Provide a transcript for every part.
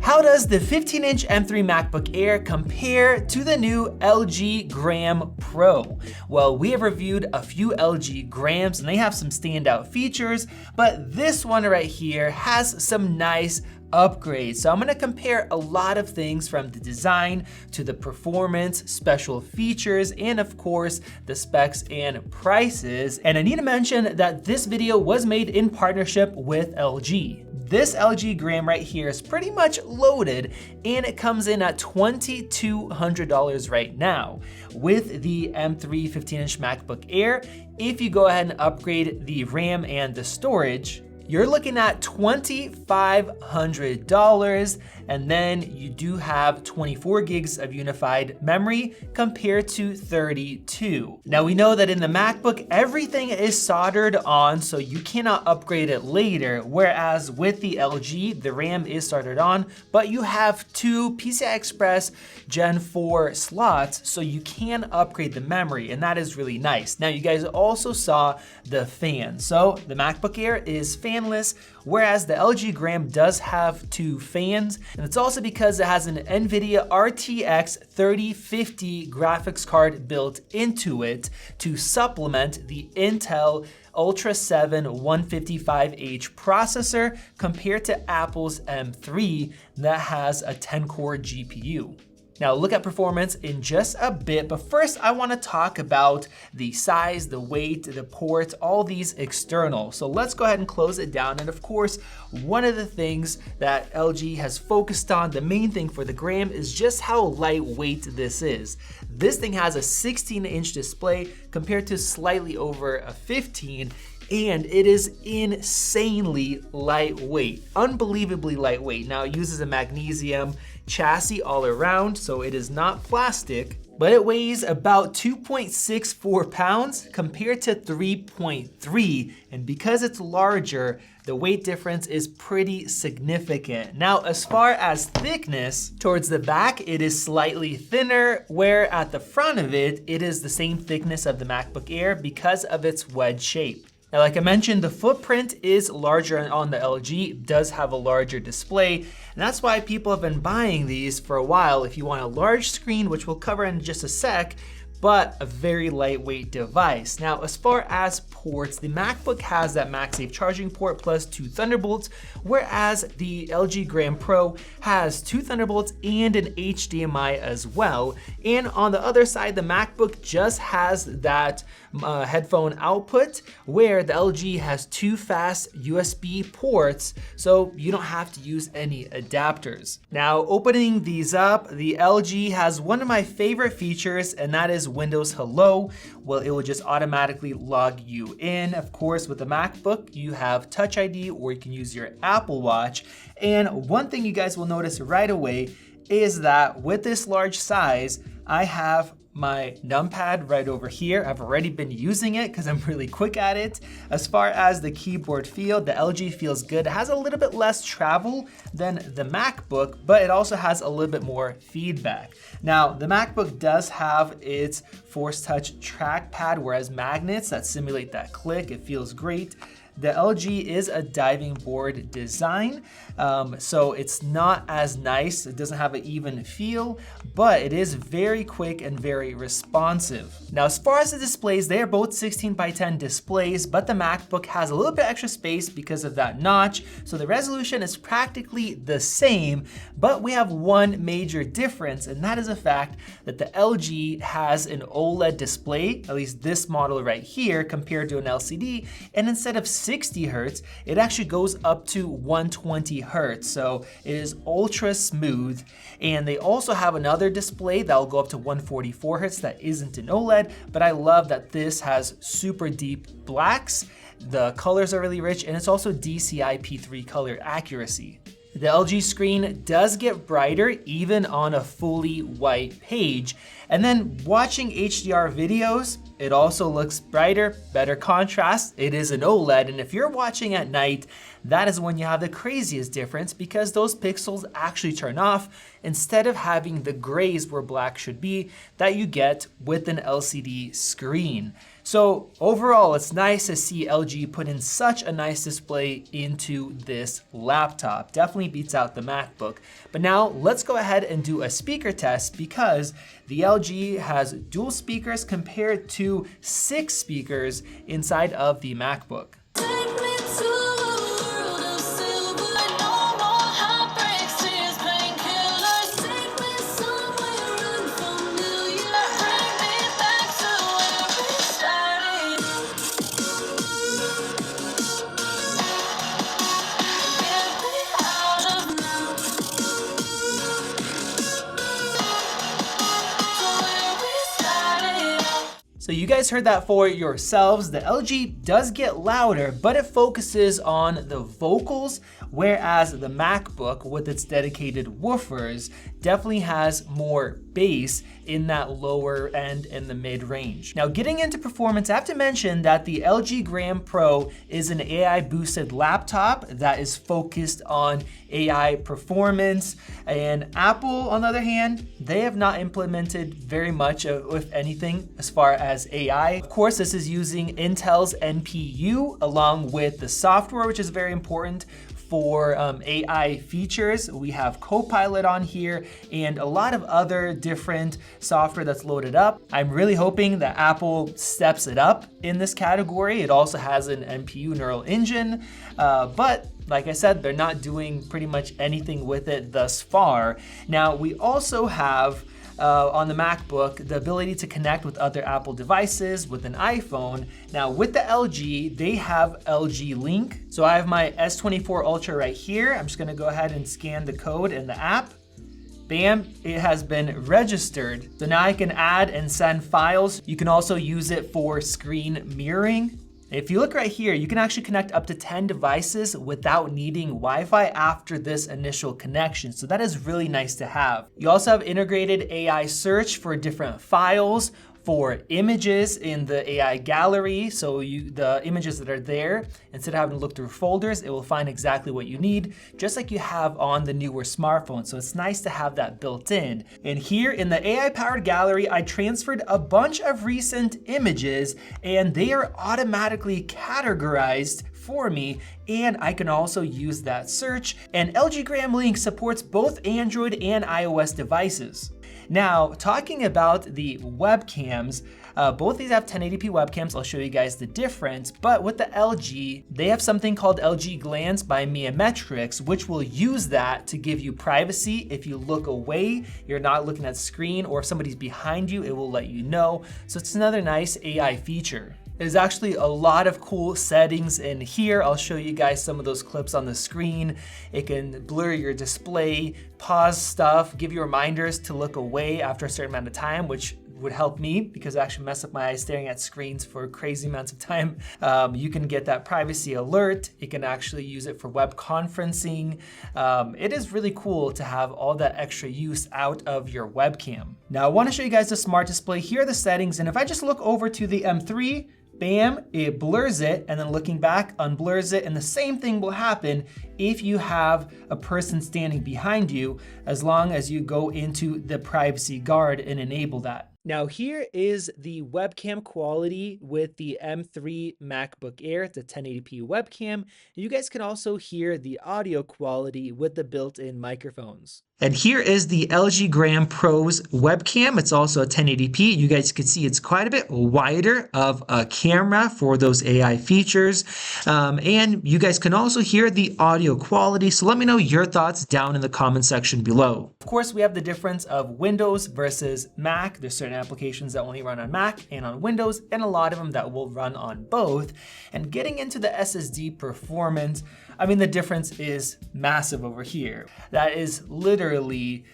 How does the 15-inch M3 MacBook Air compare to the new LG Gram Pro? Well, we have reviewed a few LG Grams and they have some standout features, but this one right here has some nice upgrades. So I'm gonna compare a lot of things from the design to the performance, special features, and of course, the specs and prices. And I need to mention that this video was made in partnership with LG. This LG Gram right here is pretty much loaded and it comes in at $2,200 right now. With the M3 15-inch MacBook Air, if you go ahead and upgrade the RAM and the storage, you're looking at $2,500, and then you do have 24 gigs of unified memory compared to 32. Now we know that in the MacBook, everything is soldered on, so you cannot upgrade it later, whereas with the LG, the RAM is soldered on, but you have two PCI Express Gen 4 slots, so you can upgrade the memory, and that is really nice. Now you guys also saw the fan. So the MacBook Air is fanless, whereas the LG Gram does have two fans, and it's also because it has an NVIDIA RTX 3050 graphics card built into it to supplement the Intel Ultra 7 155H processor compared to Apple's M3 that has a 10-core GPU. Now look at performance in just a bit, but first I wanna talk about the size, the weight, the ports, all these external. So let's go ahead and close it down. And of course, one of the things that LG has focused on, the main thing for the Gram, is just how lightweight this is. This thing has a 16-inch display compared to slightly over a 15, and it is insanely lightweight, unbelievably lightweight. Now it uses a magnesium chassis all around, so it is not plastic, but it weighs about 2.64 pounds compared to 3.3, and because it's larger, the weight difference is pretty significant. Now, as far as thickness, towards the back, it is slightly thinner, where at the front of it, it is the same thickness of the MacBook Air because of its wedge shape. Now, like I mentioned, the footprint is larger on the LG, it does have a larger display, and that's why people have been buying these for a while if you want a large screen, which we'll cover in just a sec, but a very lightweight device. Now, as far as ports, the MacBook has that MagSafe charging port plus 2 Thunderbolts, whereas the LG Gram Pro has 2 Thunderbolts and an HDMI as well. And on the other side, the MacBook just has that headphone output, where the LG has 2 fast USB ports, so you don't have to use any adapters. Now, opening these up, the LG has one of my favorite features, and that is Windows Hello. Well, it will just automatically log you in. Of course, with the MacBook, you have Touch ID, or you can use your Apple Watch. And one thing you guys will notice right away is that with this large size, I have my numpad right over here. I've already been using it because I'm really quick at it. As far as the keyboard feel, the LG feels good. It has a little bit less travel than the MacBook, but it also has a little bit more feedback. Now, the MacBook does have its Force Touch trackpad, whereas magnets that simulate that click, it feels great. The LG is a diving board design, so it's not as nice. It doesn't have an even feel, but it is very quick and very responsive. Now, as far as the displays, they are both 16:10 displays, but the MacBook has a little bit extra space because of that notch, so the resolution is practically the same, but we have one major difference, and that is the fact that the LG has an OLED display, at least this model right here, compared to an LCD, and instead of 60 Hertz, it actually goes up to 120 Hertz. So it is ultra smooth. And they also have another display that will go up to 144 Hertz that isn't an OLED, but I love that this has super deep blacks. The colors are really rich, and it's also DCI P3 color accuracy. The LG screen does get brighter even on a fully white page. And then watching HDR videos, it also looks brighter, better contrast. It is an OLED, and if you're watching at night, that is when you have the craziest difference because those pixels actually turn off instead of having the grays where black should be that you get with an LCD screen. So overall, it's nice to see LG put in such a nice display into this laptop. Definitely beats out the MacBook. But now let's go ahead and do a speaker test because the LG has dual speakers compared to 6 speakers inside of the MacBook. So you guys heard that for yourselves. The LG does get louder, but it focuses on the vocals, whereas the MacBook with its dedicated woofers definitely has more bass in that lower end and the mid range. Now getting into performance, I have to mention that the LG Gram Pro is an AI boosted laptop that is focused on AI performance, and Apple, on the other hand, they have not implemented very much, if anything, as far as AI. Of course, this is using Intel's NPU along with the software, which is very important for AI features. We have Copilot on here and a lot of other different software that's loaded up. I'm really hoping that Apple steps it up in this category. It also has an NPU neural engine, but like I said, they're not doing pretty much anything with it thus far. Now, we also have on the MacBook, the ability to connect with other Apple devices with an iPhone. Now with the LG, they have LG Link. So I have my S24 Ultra right here. I'm just gonna go ahead and scan the code in the app. Bam, it has been registered. So now I can add and send files. You can also use it for screen mirroring. If you look right here, you can actually connect up to 10 devices without needing Wi-Fi after this initial connection. So that is really nice to have. You also have integrated AI search for different files, for images in the AI gallery. So the images that are there, instead of having to look through folders, it will find exactly what you need, just like you have on the newer smartphone. So it's nice to have that built in. And here in the AI powered gallery, I transferred a bunch of recent images and they are automatically categorized for me, and I can also use that search. And LG Gram Link supports both Android and iOS devices. Now, talking about the webcams, both these have 1080p webcams. I'll show you guys the difference, but with the LG, they have something called LG Glance by Miometrics, which will use that to give you privacy. If you look away, you're not looking at the screen, or if somebody's behind you, it will let you know. So it's another nice AI feature. There's actually a lot of cool settings in here. I'll show you guys some of those clips on the screen. It can blur your display, pause stuff, give you reminders to look away after a certain amount of time, which would help me because I actually mess up my eyes staring at screens for crazy amounts of time. You can get that privacy alert. You can actually use it for web conferencing. It is really cool to have all that extra use out of your webcam. Now I want to show you guys the smart display. Here are the settings, and if I just look over to the M3, bam, it blurs it, and then looking back, unblurs it, and the same thing will happen if you have a person standing behind you, as long as you go into the privacy guard and enable that. Now here is the webcam quality with the M3 MacBook Air. It's a 1080p webcam. You guys can also hear the audio quality with the built-in microphones. And here is the LG Gram Pro's webcam. It's also a 1080p. You guys can see it's quite a bit wider of a camera for those AI features. And you guys can also hear the audio quality. So let me know your thoughts down in the comment section below. Of course, we have the difference of Windows versus Mac. There's certain applications that only run on Mac and on Windows, and a lot of them that will run on both. And getting into the SSD performance, I mean, the difference is massive over here. That is literally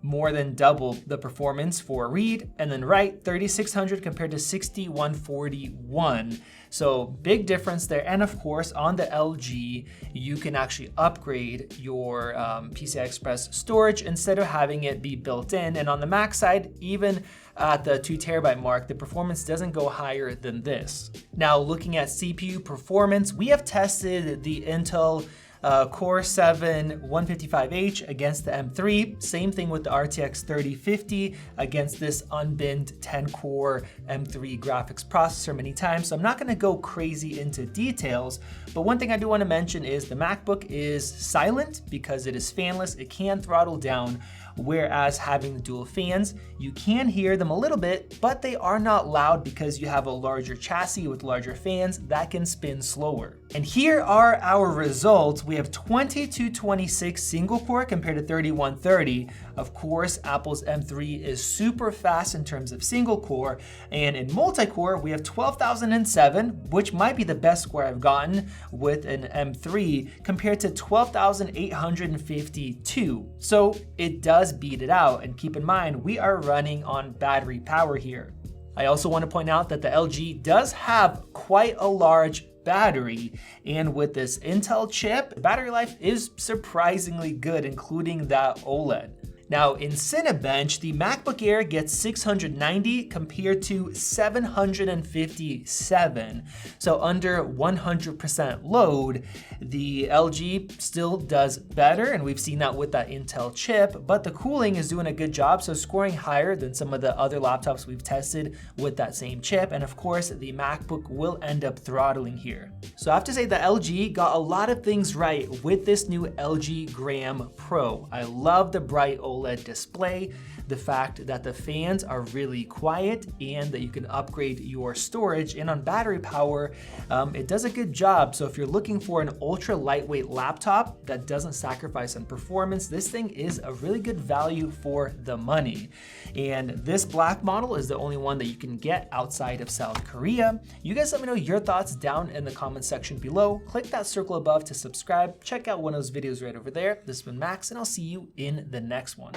more than double the performance for read and then write, 3600 compared to 6141. So big difference there. And of course, on the LG, you can actually upgrade your PCI Express storage instead of having it be built in. And on the Mac side, even at the 2 terabyte mark, the performance doesn't go higher than this. Now, looking at CPU performance, we have tested the Intel Core 7 155H against the M3. Same thing with the RTX 3050 against this unbinned 10-core M3 graphics processor many times. So I'm not gonna go crazy into details, but one thing I do wanna mention is the MacBook is silent because it is fanless. It can throttle down, whereas having the dual fans, you can hear them a little bit, but they are not loud because you have a larger chassis with larger fans that can spin slower. And here are our results. We have 2226 single core compared to 3130. Of course, Apple's M3 is super fast in terms of single core, and in multi-core, we have 12,007, which might be the best score I've gotten with an M3 compared to 12,852. So it does beat it out, and keep in mind, we are running on battery power here. I also want to point out that the LG does have quite a large battery, and with this Intel chip, battery life is surprisingly good, including that OLED. Now in Cinebench, the MacBook Air gets 690 compared to 757. So under 100% load, the LG still does better, and we've seen that with that Intel chip, but the cooling is doing a good job, so scoring higher than some of the other laptops we've tested with that same chip. And of course, the MacBook will end up throttling here. So I have to say the LG got a lot of things right with this new LG Gram Pro. I love the bright OLED display, the fact that the fans are really quiet, and that you can upgrade your storage, and on battery power, it does a good job. So if you're looking for an ultra lightweight laptop that doesn't sacrifice on performance, this thing is a really good value for the money. And this black model is the only one that you can get outside of South Korea. You guys let me know your thoughts down in the comment section below. Click that circle above to subscribe. Check out one of those videos right over there. This has been Max, and I'll see you in the next one.